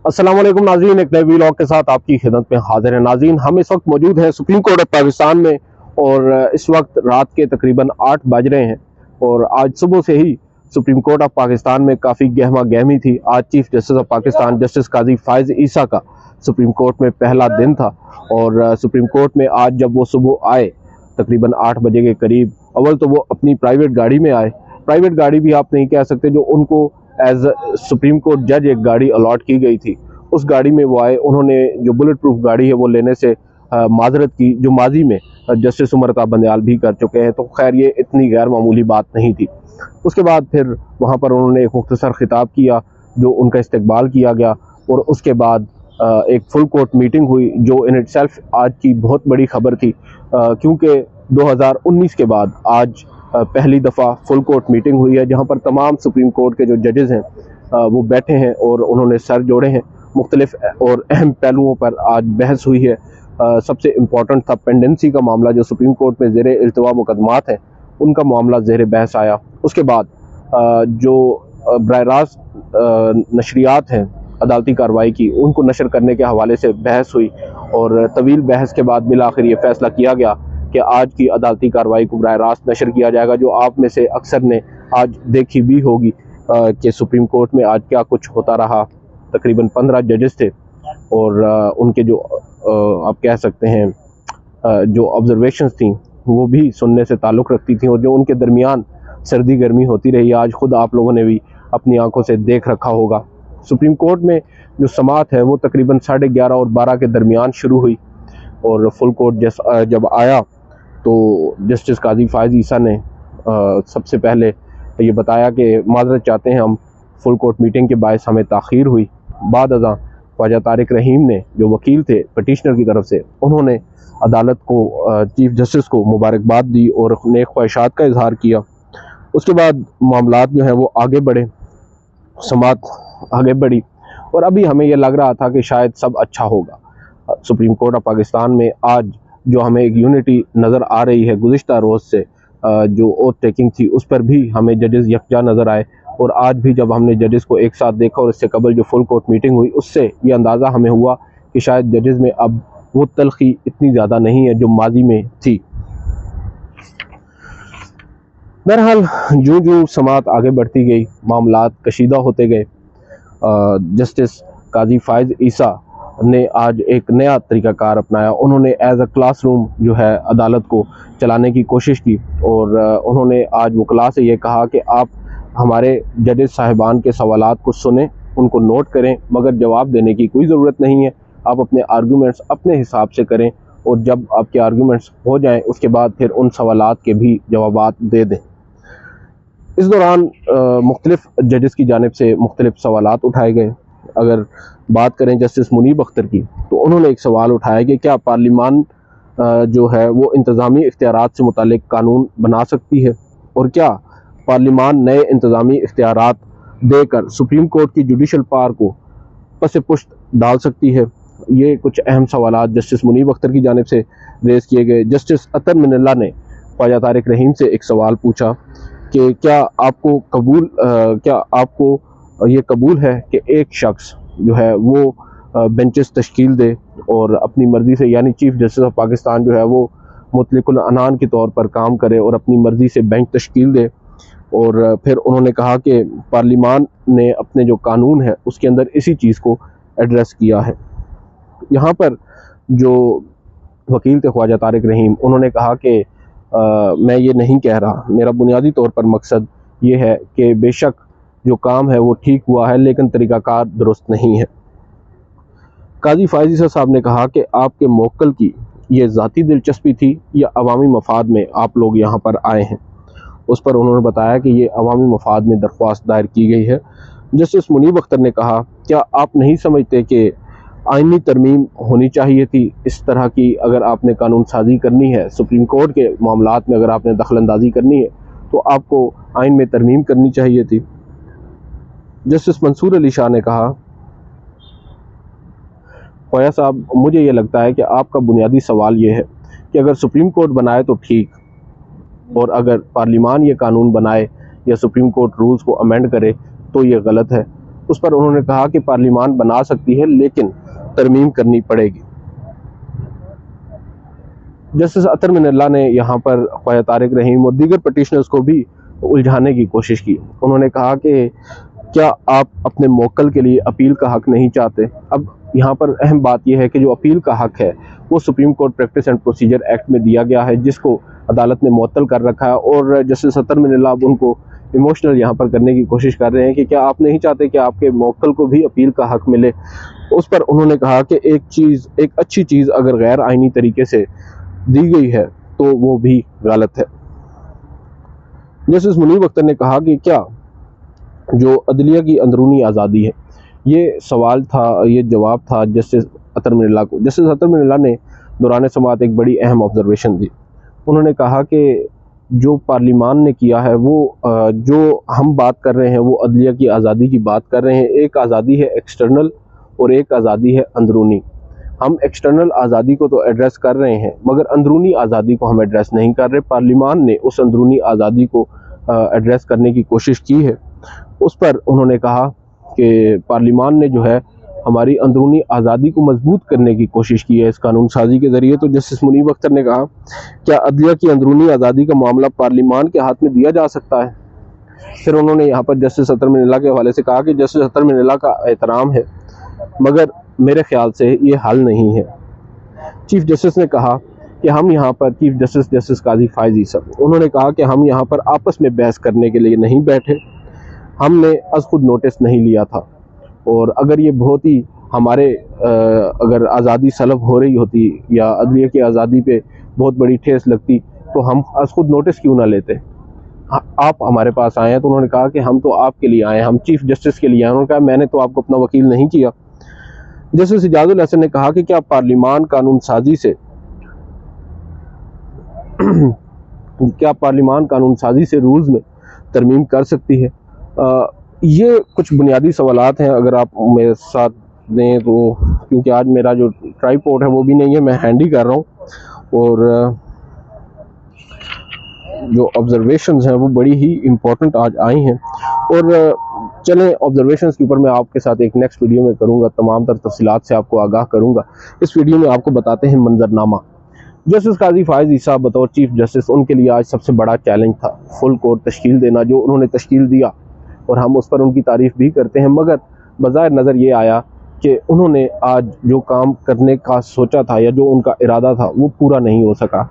अस्सलाम वालेकुम नाज़रीन, एक नए वीलॉग के साथ आपकी खिदमत में हाजिर है। नाज़रीन, हम इस वक्त मौजूद हैं सुप्रीम कोर्ट ऑफ पाकिस्तान में और इस वक्त रात के तकरीबन 8 बज रहे हैं और आज सुबह से ही सुप्रीम कोर्ट ऑफ पाकिस्तान में काफ़ी गहमा गहमी थी। आज Chief justice of Pakistan Justice Qazi Faez Isa का सुप्रीम कोर्ट में पहला दिन था और सुप्रीम कोर्ट में आज जब वो सुबह आए तकरीबन 8 बजे के करीब, अव्वल तो वो अपनी प्राइवेट गाड़ी में आए। प्राइवेट गाड़ी भी आप नहीं कह सकते, जो उनको एज सुप्रीम कोर्ट जज एक गाड़ी अलॉट की गई थी, उस गाड़ी में वो आए। उन्होंने जो बुलेट प्रूफ गाड़ी है वो लेने से माजरत की, जो माजी में जस्टिस उमर अता बंदयाल भी कर चुके हैं। तो खैर ये इतनी गैर मामूली बात नहीं थी। उसके बाद फिर वहाँ पर उन्होंने एक मुख्तसर खिताब किया, जो उनका इस्तकबाल किया गया और उसके बाद एक फुल कोर्ट मीटिंग हुई, जो इन इटसेल्फ आज की बहुत बड़ी खबर थी, क्योंकि 2019 के बाद आज पहली दफ़ा फुल कोर्ट मीटिंग हुई है, जहाँ पर तमाम सुप्रीम कोर्ट के जो जजेज़ हैं वो बैठे हैं और उन्होंने सर जोड़े हैं। मुख्तलिफ और अहम पहलुओं पर आज बहस हुई है। सबसे इम्पॉर्टेंट था पेंडेंसी का मामला, जो सुप्रीम कोर्ट में ज़ेरे इल्तवा मुकदमात हैं उनका मामला ज़ेरे बहस आया। उसके बाद जो बराह रास्त नशरियात हैं अदालती कार्रवाई की, उनको नशर करने के हवाले से बहस हुई और तवील बहस के बाद बिल आखिर ये फैसला किया गया कि आज की अदालती कार्रवाई को बराह रास्त नशर किया जाएगा। जो आप में से अक्सर ने आज देखी भी होगी कि सुप्रीम कोर्ट में आज क्या कुछ होता रहा। तकरीबन 15 जजेस थे और उनके जो आप कह सकते हैं जो ऑब्जर्वेशंस थी वो भी सुनने से ताल्लुक़ रखती थी और जो उनके दरमियान सर्दी गर्मी होती रही, आज ख़ुद आप लोगों ने भी अपनी आंखों से देख रखा होगा। सुप्रीम कोर्ट में जो समाअत है वो तकरीबन 11:30 और 12 के दरमियान शुरू हुई और फुल कोर्ट जब आया तो जस्टिस काजी फायज़ ईसा ने सबसे पहले ये बताया कि माजरत चाहते हैं हम, फुल कोर्ट मीटिंग के बायस हमें ताख़ीर हुई। बाद अज़ां ख्वाजा तारिक रहीम ने, जो वकील थे पटिशनर की तरफ से, उन्होंने अदालत को, चीफ जस्टिस को मुबारकबाद दी और नेक ख्वाहिशात का इजहार किया। उसके बाद मामलात जो हैं वो आगे बढ़े, समाअत आगे बढ़ी और अभी हमें यह लग रहा था कि शायद सब अच्छा होगा। सुप्रीम कोर्ट ऑफ पाकिस्तान में आज जो हमें एक यूनिटी नज़र आ रही है, गुज़िश्ता रोज़ से जो ओथ टेकिंग थी उस पर भी हमें जजेस यकजा नज़र आए और आज भी जब हमने जजेस को एक साथ देखा और इससे कबल जो फुल कोर्ट मीटिंग हुई, उससे ये अंदाज़ा हमें हुआ कि शायद जजेस में अब वो तलखी इतनी ज़्यादा नहीं है जो माजी में थी। बहरहाल जो जो समाअत आगे बढ़ती गई, मामलात कशीदा होते गए, जस्टिस काजी फायज़ ईसा ने आज एक नया तरीक़ाकार अपनाया। उन्होंने एज अ क्लासरूम जो है अदालत को चलाने की कोशिश की और उन्होंने आज वकला से ये कहा कि आप हमारे जजेस साहिबान के सवालात को सुनें, उनको नोट करें, मगर जवाब देने की कोई ज़रूरत नहीं है। आप अपने आर्गूमेंट्स अपने हिसाब से करें और जब आपके आर्गूमेंट्स हो जाएं उसके बाद फिर उन सवालात के भी जवाबात दे दें। इस दौरान मुख्तलिफ जजेस की जानिब से मुख्तलिफ सवालात उठाए गए। अगर बात करें जस्टिस मुनीब अख्तर की, तो उन्होंने एक सवाल उठाया कि क्या पार्लिमान जो है वो इंतज़ामी इख्तियारात से मुतालिक कानून बना सकती है और क्या पार्लिमान नए इंतज़ामी इख्तियारात देकर सुप्रीम कोर्ट की जुडिशल पावर को पस पुश्त डाल सकती है। ये कुछ अहम सवालात जस्टिस मुनीब अख्तर की जानिब से रेज़ किए गए। जस्टिस अतर मिनल्ला ने ख्वाजा तारिक रहीम से एक सवाल पूछा कि क्या आपको ये कबूल है कि एक शख्स जो है वो बेंचेस तश्कील दे और अपनी मर्ज़ी से, यानी चीफ जस्टिस ऑफ पाकिस्तान जो है वो मुतलकुल अनान के तौर पर काम करे और अपनी मर्ज़ी से बेंच तश्कील दे। और फिर उन्होंने कहा कि पार्लिमान ने अपने जो कानून है उसके अंदर इसी चीज़ को एड्रेस किया है। यहाँ पर जो वकील थे ख्वाजा तारिक रहीम, उन्होंने कहा कि मैं ये नहीं कह रहा, मेरा बुनियादी तौर पर मकसद ये है कि बेशक जो काम है वो ठीक हुआ है लेकिन तरीक़ाकार दुरुस्त नहीं है। काजी फायज़ ईसा साहब ने कहा कि आपके मोक्कल की ये ज़ाती दिलचस्पी थी या अवामी मफाद में आप लोग यहाँ पर आए हैं। उस पर उन्होंने बताया कि ये अवामी मफाद में दरख्वास्त दायर की गई है। जस्टिस मुनीब अख्तर ने कहा, क्या आप नहीं समझते कि आइनी तरमीम होनी चाहिए थी इस तरह की? अगर आपने कानून साजी करनी है, सुप्रीम कोर्ट के मामलात में अगर आपने दखल अंदाजी करनी है तो आपको आइन में तरमीम करनी चाहिए थी। जस्टिस मंसूर अली शाह ने कहा, ख्वाजा साहब, मुझे ये लगता है कि आपका बुनियादी सवाल ये है कि अगर सुप्रीम कोर्ट बनाए तो ठीक, और अगर पार्लिमान ये कानून बनाए या सुप्रीम कोर्ट रूल्स को अमेंड करे तो ये गलत है। उस पर उन्होंने कहा कि पार्लियामान बना सकती है लेकिन तरमीम करनी पड़ेगी। जस्टिस अतर मिनल्ला ने यहाँ पर ख्वाजा तारिक रहीम और दीगर पटिशनर्स को भी उलझाने की कोशिश की। उन्होंने कहा कि क्या आप अपने मोक्कल के लिए अपील का हक नहीं चाहते। अब यहाँ पर अहम बात यह है कि जो अपील का हक है वो supreme court practice and procedure act में दिया गया है, जिसको अदालत ने मुअत्तल कर रखा है। और जस्टिस अतर मिनल्ला अब उनको इमोशनल यहाँ पर करने की कोशिश कर रहे हैं कि क्या आप नहीं चाहते कि आपके मोक्कल को भी अपील का हक मिले। उस पर उन्होंने कहा कि एक अच्छी चीज़ अगर गैर आइनी तरीके से दी गई है तो वो भी गलत है। जस्टिस मुनीब अख्तर ने कहा कि क्या जो अदलिया की अंदरूनी आज़ादी है, ये सवाल था, ये जवाब था जस्टिस अतर मिनल्ला को। जस्टिस अतर मिनल्ला ने दौरान समाअत एक बड़ी अहम ऑब्जर्वेशन दी। उन्होंने कहा कि जो पार्लियामान ने किया है वो जो हम बात कर रहे हैं वो अदलिया की आज़ादी की बात कर रहे हैं। एक आज़ादी है एक्सटर्नल और एक आज़ादी है अंदरूनी। हम एक्सटर्नल आज़ादी को तो एड्रेस कर रहे हैं मगर अंदरूनी आज़ादी को हम एड्रेस नहीं कर रहे। पार्लियामान ने उस अंदरूनी आज़ादी को एड्रेस करने की कोशिश की है। उस पर उन्होंने कहा कि पार्लियामान ने जो है हमारी अंदरूनी आज़ादी को मजबूत करने की कोशिश की है इस कानून साजी के ज़रिए। तो जस्टिस मुनीब अख्तर ने कहा क्या अदलिया की अंदरूनी आज़ादी का मामला पार्लियामान के हाथ में दिया जा सकता है। फिर उन्होंने यहाँ पर जस्टिस अतर मिनल्ला के हवाले से कहा कि जस्टिस अतर मिनल्ला का एहतराम है मगर मेरे ख्याल से ये हल नहीं है। चीफ जस्टिस ने कहा कि हम यहाँ पर चीफ जस्टिस काजी फायज़ ईसा, उन्होंने कहा कि हम यहाँ पर आपस में बहस करने के लिए नहीं बैठे, हमने अज खुद नोटिस नहीं लिया था। और अगर ये बहुत ही हमारे अगर आज़ादी सलब हो रही होती या अदलिया की आज़ादी पे बहुत बड़ी ठेस लगती तो हम अज खुद नोटिस क्यों ना लेते। आप हमारे पास आए हैं। तो उन्होंने कहा कि हम तो आपके लिए आए हैं, हम चीफ जस्टिस के लिए आए। उन्होंने कहा मैंने तो आपको अपना वकील नहीं किया। जस्टिस इजाजुल हसन ने कहा कि क्या पार्लियामान कानून साजी से क्या पार्लियामान कानून साजी से रूल्स में तरमीम कर सकती है। ये कुछ बुनियादी सवालात हैं, अगर आप मेरे साथ दें तो, क्योंकि आज मेरा जो ट्राइपॉड है वो भी नहीं है, मैं हैंडी कर रहा हूँ और जो ऑब्जर्वेशंस हैं वो बड़ी ही इम्पोर्टेंट आज आई हैं। और चलें ऑब्जर्वेशंस के ऊपर मैं आपके साथ एक नेक्स्ट वीडियो में करूँगा, तमाम तर तफसीलात से आपको आगाह करूँगा। इस वीडियो में आपको बताते हैं मंजरनामा। जस्टिस काजी फायज़ ईसा बतौर चीफ जस्टिस उनके लिए आज सबसे बड़ा चैलेंज था फुल कोर्ट तश्कील देना, जो उन्होंने तश्कील दिया और हम उस पर उनकी तारीफ़ भी करते हैं। मगर बज़ाहिर नज़र ये आया कि उन्होंने आज जो काम करने का सोचा था या जो उनका इरादा था वो पूरा नहीं हो सका।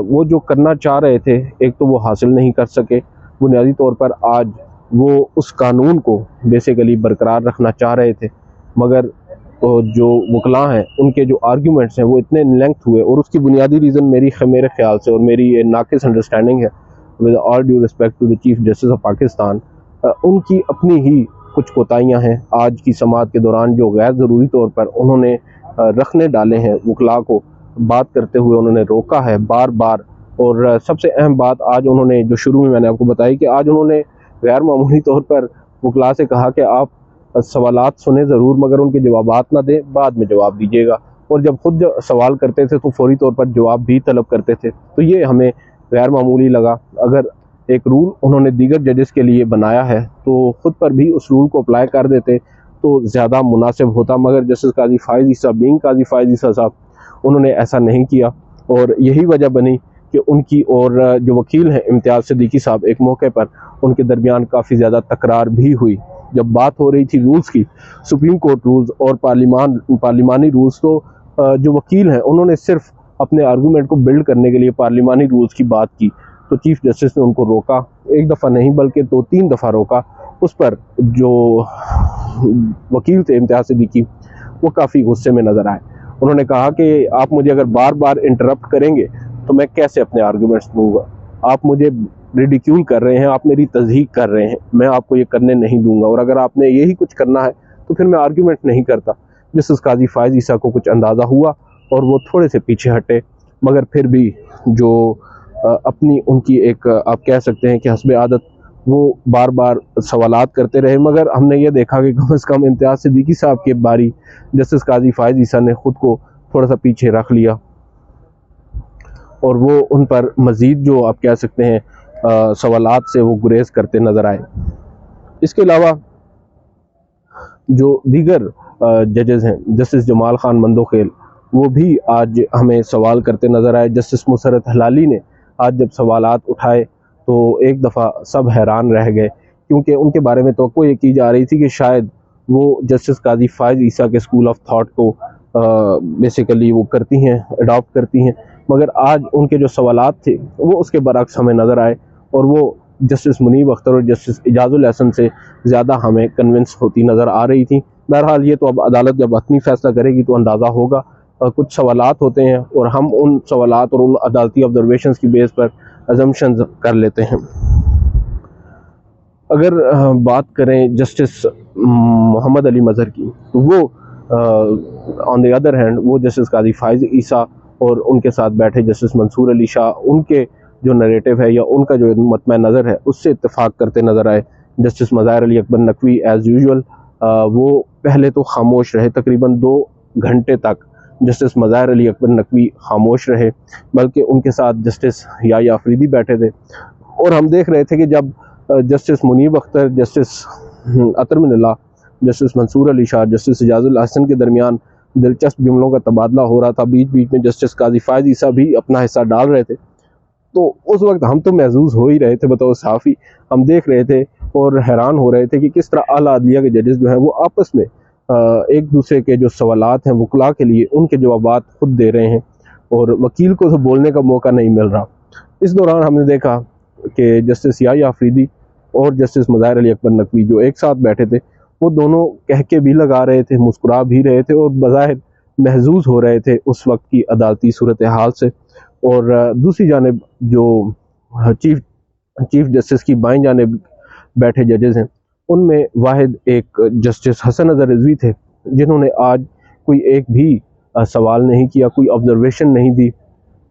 वो जो करना चाह रहे थे एक तो वो हासिल नहीं कर सके। बुनियादी तौर पर आज वो उस कानून को बेसिकली बरकरार रखना चाह रहे थे मगर जो वकला हैं उनके जो आर्ग्यूमेंट्स हैं वो इतने लेंथ हुए और उसकी बुनियादी रीज़न मेरे ख्याल से और मेरी ये नाकिस अंडरस्टैंडिंग है, with all due respect to the chief justice of Pakistan, उनकी अपनी ही कुछ कोताहियाँ हैं। आज की समाअत के दौरान जो गैर ज़रूरी तौर पर उन्होंने रखने डाले हैं वकला को बात करते हुए उन्होंने रोका है बार बार। और सबसे अहम बात आज उन्होंने जो शुरू में मैंने आपको बताई कि आज उन्होंने गैर मामूली तौर पर वकला से कहा कि आप सवालात सुने ज़रूर मगर उनके जवाबात ना दें, बाद में जवाब दीजिएगा। और जब खुद सवाल करते थे तो फौरी तौर पर जवाब भी तलब करते थे। तो ये हमें गैर मामूली लगा। अगर एक रूल उन्होंने दीगर जजेस के लिए बनाया है तो ख़ुद पर भी उस रूल को अप्लाई कर देते तो ज़्यादा मुनासिब होता। मगर जस्टिस काजी फायज़ ईसा बीइंग काजी फायज़ ईसा साहब उन्होंने ऐसा नहीं किया और यही वजह बनी कि उनकी और जो वकील हैं इम्तियाज़ सिद्दीकी साहब, एक मौके पर उनके दरमियान काफ़ी ज़्यादा तकरार भी हुई। जब बात हो रही थी रूल्स की, सुप्रीम कोर्ट रूल्स और पार्लिमानी रूल्स, तो जो वकील हैं उन्होंने सिर्फ अपने आर्गूमेंट को बिल्ड करने के लिए पार्लिमानी रूल्स की बात की। तो चीफ जस्टिस ने उनको रोका, एक दफ़ा नहीं बल्कि 2-3 दफ़ा रोका। उस पर जो वकील थे इम्तियाज़ सिद्दीकी वो काफ़ी गुस्से में नज़र आए। उन्होंने कहा कि आप मुझे अगर बार बार इंटरप्ट करेंगे तो मैं कैसे अपने आर्गूमेंट्स दूंगा। आप मुझे रिडिक्यूल कर रहे हैं, आप मेरी तज़हीक कर रहे हैं, मैं आपको ये करने नहीं दूंगा। और अगर आपने यही कुछ करना है तो फिर मैं आर्गूमेंट नहीं करता। जस्टिस काजी फायज़ ईसा को कुछ अंदाज़ा हुआ और वो थोड़े से पीछे हटे, मगर फिर भी जो अपनी उनकी एक आप कह सकते हैं कि हस्बे आदत वो बार बार सवालात करते रहे। मगर हमने ये देखा कि कम से कम इम्तियाज़ सिद्दीकी साहब के बारी जस्टिस काजी फायज़ ईसा ने ख़ुद को थोड़ा सा पीछे रख लिया और वो उन पर मज़ीद जो आप कह सकते हैं सवालात से वो गुरेज करते नज़र आए। इसके अलावा जो दीगर जजेस हैं, जस्टिस जमाल खान मंदोखेल, वो भी आज हमें सवाल करते नज़र आए। जस्टिस मुसरत हलाली ने आज जब सवालात उठाए तो एक दफ़ा सब हैरान रह गए, क्योंकि उनके बारे में तवक्को ये की जा रही थी कि शायद वो जस्टिस काजी फ़ाइज़ ईसा के स्कूल ऑफ थॉट को बेसिकली वो करती हैं, अडॉप्ट करती हैं, मगर आज उनके जो सवालात थे वो उसके बरअक्स हमें नज़र आए और वो जस्टिस मुनीब अख्तर और जस्टिस इजाजुल हसन से ज़्यादा हमें कन्विंस होती नज़र आ रही थी। बहरहाल ये तो अब अदालत जब अपनी फ़ैसला करेगी तो अंदाज़ा होगा। कुछ सवालात होते हैं और हम उन सवालात और उन अदालती ऑब्जर्वेशंस की बेस पर अजम्पशंस कर लेते हैं। अगर बात करें जस्टिस मोहम्मद अली मज़हर की, तो वो ऑन द अदर हैंड वो जस्टिस काजी फ़ाइज़ ईसा और उनके साथ बैठे जस्टिस मंसूर अली शाह, उनके जो नरेटिव है या उनका जो मतम नज़र है उससे इत्तेफाक करते नज़र आए। Justice Mazahir Ali Akbar Naqvi as usual वो पहले तो खामोश रहे, तकरीबन 2 घंटे तक जस्टिस मज़ाहिर अली अकबर नकवी खामोश रहे, बल्कि उनके साथ जस्टिस याह्या अफरीदी बैठे थे और हम देख रहे थे कि जब जस्टिस मुनीब अख्तर, जस्टिस अतर मिनल्ला, जस्टिस मंसूर अली शाह, जस्टिस इजाजुल हसन के दरमियान दिलचस्प जुमलों का तबादला हो रहा था, बीच बीच में जस्टिस काजी फ़ाइज़ ईसा भी अपना हिस्सा डाल रहे थे, तो उस वक्त हम तो महसूस हो ही रहे थे बतौर सहाफ़ी, हम देख रहे थे और हैरान हो रहे थे कि किस तरह आला अदलिया के जजेस जो हैं वो आपस में एक दूसरे के जो सवालात हैं वकला के लिए उनके जवाबात खुद दे रहे हैं और वकील को तो बोलने का मौका नहीं मिल रहा। इस दौरान हमने देखा कि जस्टिस याह्या अफरीदी और जस्टिस मज़ाहिर अली अकबर नकवी जो एक साथ बैठे थे, वो दोनों कहके भी लगा रहे थे, मुस्कुरा भी रहे थे और बज़ाहिर महजूज हो रहे थे उस वक्त की अदालती सूरत हाल से। और दूसरी जानिब जो चीफ जस्टिस की बाईं जानिब बैठे जजेस हैं, उनमें वाहिद एक जस्टिस हसन अज़हर रिज़वी थे, जिन्होंने आज कोई एक भी सवाल नहीं किया, कोई ऑब्जर्वेशन नहीं दी,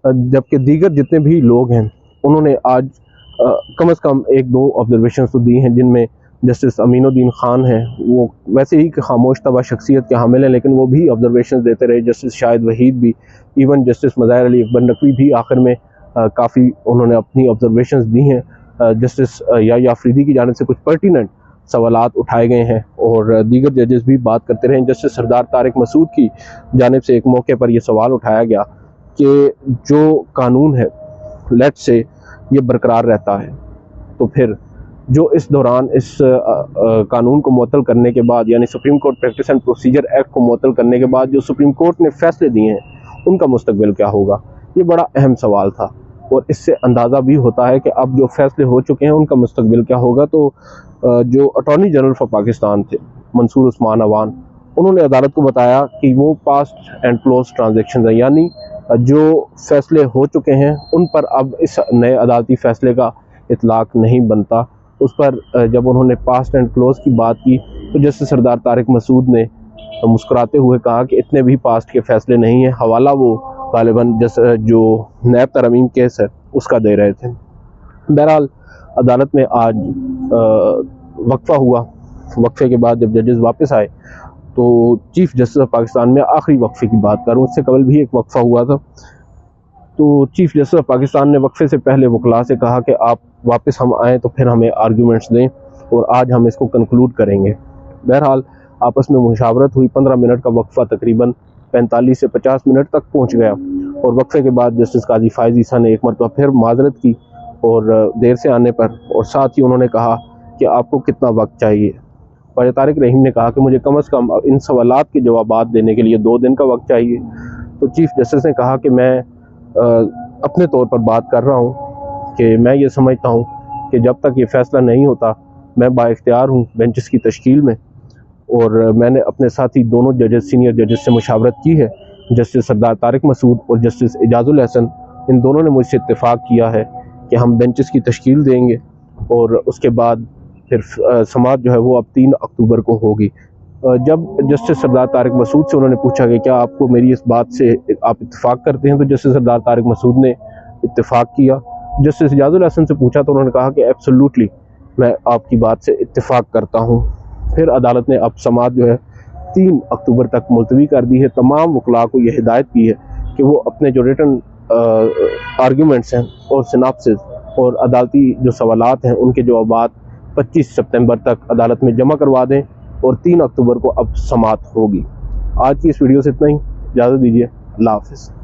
जबकि दीगर जितने भी लोग हैं उन्होंने आज कम से कम 1-2 ऑब्जर्वेशन तो दी हैं, जिनमें जस्टिस अमीनुद्दीन ख़ान हैं, वो वैसे ही खामोश तबा शख्सियत के हामिल हैं, लेकिन वो भी ऑब्जर्वेशन देते रहे। जस्टिस शाहिद वहीद भी, इवन जस्टिस मज़ाहिर अली अकबर नकवी भी आखिर में काफ़ी उन्होंने अपनी ऑब्जर्वेशंस दी हैं। जस्टिस याह्या अफरीदी की जानिब से कुछ पर्टिनेंट सवालात उठाए गए हैं और दीगर जजेस भी बात करते रहे। जस्टिस सरदार तारिक मसूद की जानिब से एक मौके पर यह सवाल उठाया गया कि जो कानून है लेट से ये बरकरार रहता है, तो फिर जो इस दौरान इस कानून को मुअत्तल करने के बाद, यानी supreme court practice and procedure act को मुअत्तल करने के बाद जो सुप्रीम कोर्ट ने फैसले दिए हैं, उनका मुस्तकबिल क्या होगा? ये बड़ा अहम सवाल था और इससे अंदाज़ा भी होता है कि अब जो फैसले हो चुके हैं उनका मुस्तकबिल क्या होगा। तो जो अटॉर्नी जनरल फॉर पाकिस्तान थे मंसूर उस्मान अवान, उन्होंने अदालत को बताया कि वो पास्ट एंड क्लोज ट्रांजेक्शन है, यानी जो फैसले हो चुके हैं उन पर अब इस नए अदालती फ़ैसले का इतलाक़ नहीं बनता। उस पर जब उन्होंने पास्ट एंड क्लोज की बात की तो जस्टिस सरदार तारिक मसूद ने मुस्कुराते हुए कहा कि इतने भी पास्ट के फ़ैसले नहीं हैं, हवाला वो गालिबन जो नैब तरमीम केस है उसका दे रहे थे। बहरहाल अदालत में आज वक्फा हुआ, वक्फे के बाद जब जजेस वापस आए तो चीफ जस्टिस ऑफ पाकिस्तान में आखिरी वक्फे की बात करूँ, उससे कबल भी एक वक्फा हुआ था, तो चीफ जस्टिस ऑफ पाकिस्तान ने वक्फे से पहले वकला से कहा कि आप वापस हम आएँ तो फिर हमें आर्ग्यूमेंट्स दें और आज हम इसको कंक्लूड करेंगे। बहरहाल आपस में मुशावरत हुई, 15 मिनट का वक्फा तकरीबन 45 से 50 मिनट तक पहुँच गया और वक्फे के बाद जस्टिस काजी फ़ाइज़ ईसा ने एक मरतबा फिर माजरत की और देर से आने पर, और साथ ही उन्होंने कहा कि आपको कितना वक्त चाहिए। ख्वाजा तारिक रहीम ने कहा कि मुझे कम से कम इन सवालात के जवाबात देने के लिए 2 दिन का वक्त चाहिए। तो चीफ जस्टिस ने कहा कि मैं अपने तौर पर बात कर रहा हूँ कि मैं ये समझता हूँ कि जब तक ये फ़ैसला नहीं होता मैं बाइख्तियार हूँ बेंचेस की तश्कील में, और मैंने अपने साथी दोनों जजेस, सीनियर जजेस से मुशावरत की है। जस्टिस सरदार तारिक मसूद और जस्टिस इजाजुल हसन, इन दोनों ने मुझसे इत्तेफाक किया है कि हम बेंचेस की तश्कील देंगे और उसके बाद फिर समाअत जो है वो अब 3 अक्टूबर को होगी। जब जस्टिस सरदार तारिक मसूद से उन्होंने पूछा कि क्या आपको मेरी इस बात से आप इत्तेफाक करते हैं, तो जस्टिस सरदार तारिक मसूद ने इत्तेफाक किया। जस्टिस इजाजुल हसन से पूछा तो उन्होंने कहा कि एब्सोल्युटली मैं आपकी बात से इत्तेफाक करता हूँ। फिर अदालत ने अब समाअत जो है 3 अक्टूबर तक मुलतवी कर दी है। तमाम वकला को यह हिदायत की है कि वो अपने जो रिटन आर्ग्यूमेंट्स हैं और सिनाप्सिस और अदालती जो सवालात हैं उनके जवाबात 25 सितंबर तक अदालत में जमा करवा दें और 3 अक्टूबर को अब समाअत होगी। आज की इस वीडियो से इतना ही, इजाज़त दीजिए, अल्लाह हाफिज़।